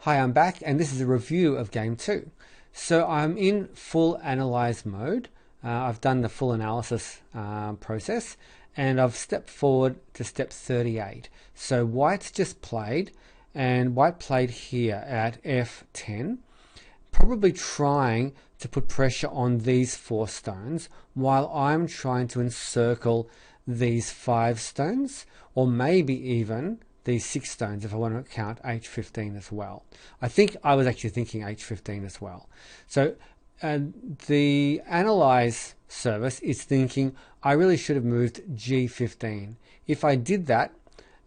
Hi, I'm back, and this is a review of game 2. So I'm in full analyze mode. I've done the full analysis process, and I've stepped forward to step 38. So white's just played, and white played here at F10, probably trying to put pressure on these 4 stones while I'm trying to encircle these 5 stones, or maybe even these 6 stones if I want to count H15 as well. I think I was actually thinking H15 as well. So the analyze service is thinking I really should have moved G15. If I did that,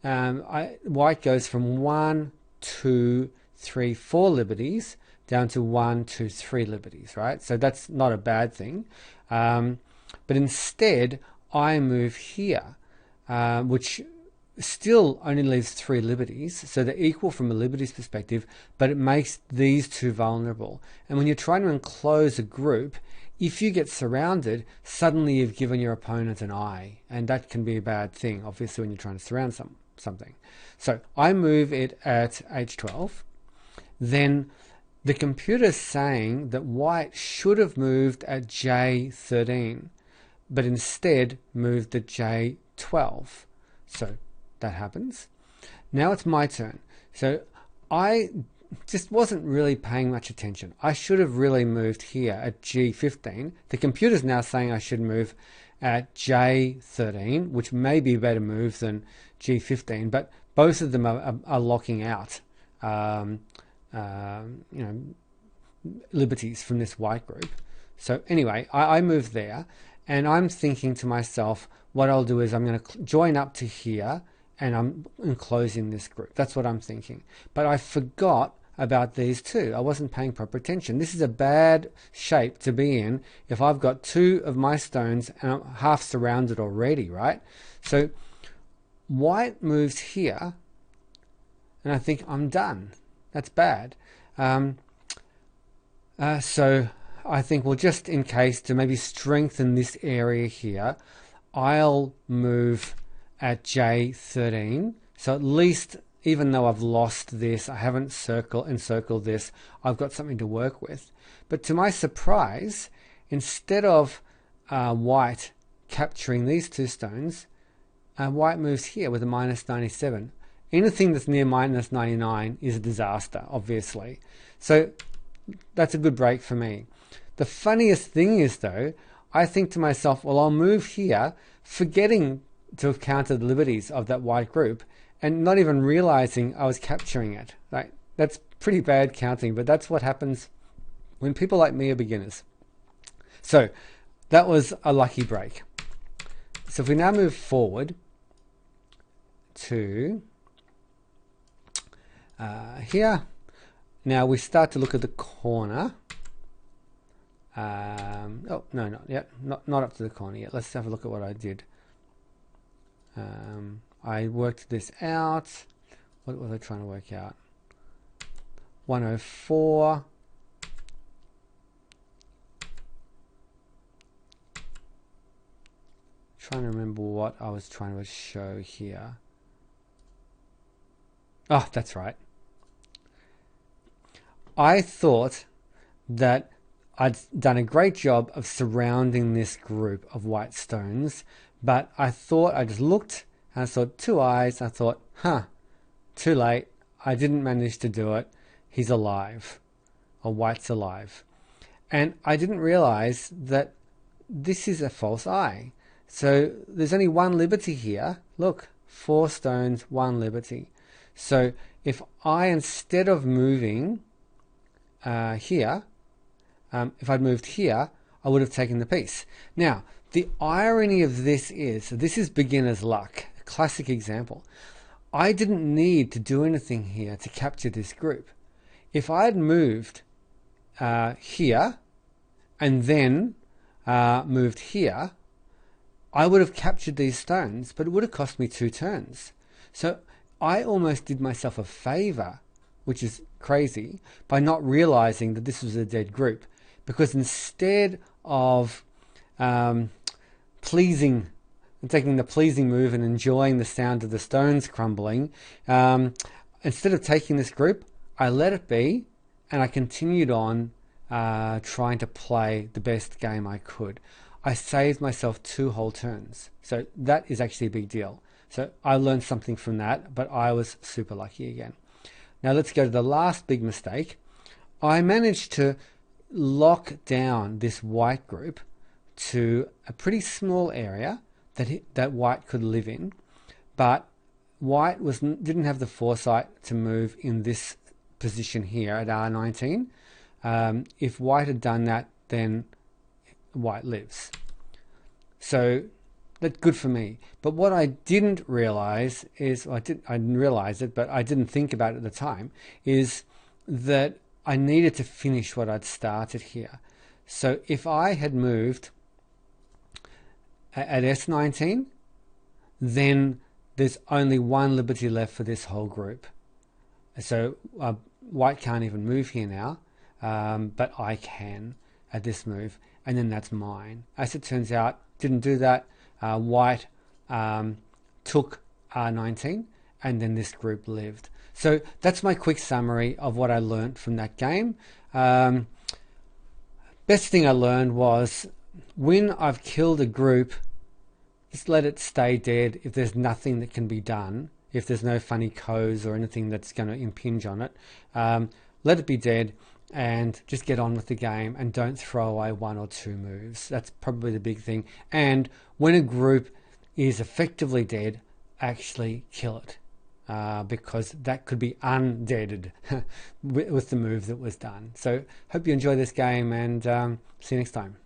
white goes from 1, 2, 3, 4 liberties down to 1, 2, 3 liberties, right? So that's not a bad thing. But instead, I move here, which still only leaves 3 liberties, so they're equal from a liberties perspective, but it makes these 2 vulnerable. And when you're trying to enclose a group, if you get surrounded, suddenly you've given your opponent an eye, and that can be a bad thing, obviously, when you're trying to surround something. So I move it at H12. Then the computer's saying that white should have moved at J13, but instead moved at J12. So that happens. Now it's my turn. So I just wasn't really paying much attention. I should have really moved here at G15. The computer's now saying I should move at J13, which may be a better move than G15, but both of them are locking out liberties from this white group. So anyway, I move there, and I'm thinking to myself, what I'll do is I'm going to join up to here, and I'm enclosing this group. That's what I'm thinking. But I forgot about these 2. I wasn't paying proper attention. This is a bad shape to be in if I've got 2 of my stones and I'm half surrounded already, right? So white moves here, and I think I'm done. That's bad. So I think, well, just in case, to maybe strengthen this area here, I'll move at J13. So at least, even though I've lost this, I haven't encircled this, I've got something to work with. But to my surprise, instead of white capturing these 2 stones, white moves here with a -97. Anything that's near -99 is a disaster, obviously. So that's a good break for me. The funniest thing is, though, I think to myself, well, I'll move here, forgetting to have counted the liberties of that white group and not even realizing I was capturing it. Like, that's pretty bad counting, but that's what happens when people like me are beginners. So that was a lucky break. So if we now move forward to here, now we start to look at the corner. Oh, no, not yet. Not up to the corner yet. Let's have a look at what I did. I worked this out. What was I trying to work out? 104. Trying to remember what I was trying to show here. Oh, that's right. I thought that I'd done a great job of surrounding this group of white stones, but I thought, I just looked and I saw 2 eyes. I thought, too late. I didn't manage to do it. He's alive, or white's alive. And I didn't realize that this is a false eye. So there's only 1 liberty here. Look, 4 stones, 1 liberty. So if I, instead of moving here, if I'd moved here, I would have taken the piece. Now, the irony of this is beginner's luck, a classic example. I didn't need to do anything here to capture this group. If I had moved here and then moved here, I would have captured these stones, but it would have cost me 2 turns. So I almost did myself a favor, which is crazy, by not realizing that this was a dead group. Because instead of taking the pleasing move and enjoying the sound of the stones crumbling, instead of taking this group, I let it be, and I continued on trying to play the best game I could. I saved myself 2 whole turns. So that is actually a big deal. So I learned something from that, but I was super lucky again. Now let's go to the last big mistake. I managed to lock down this white group to a pretty small area that white could live in, but white didn't have the foresight to move in this position here at R19. If white had done that, then white lives. So that's good for me. But what I didn't realize is, I didn't realize it, but I didn't think about it at the time, is that I needed to finish what I'd started here. So if I had moved at S19, then there's only 1 liberty left for this whole group. So white can't even move here now, but I can at this move, and then that's mine. As it turns out, didn't do that. White took R19, and then this group lived. So that's my quick summary of what I learned from that game. Best thing I learned was, when I've killed a group, just let it stay dead if there's nothing that can be done, if there's no funny codes or anything that's going to impinge on it. Let it be dead and just get on with the game, and don't throw away 1 or 2 moves. That's probably the big thing. And when a group is effectively dead, actually kill it, because that could be undeaded with the move that was done. So hope you enjoy this game, and see you next time.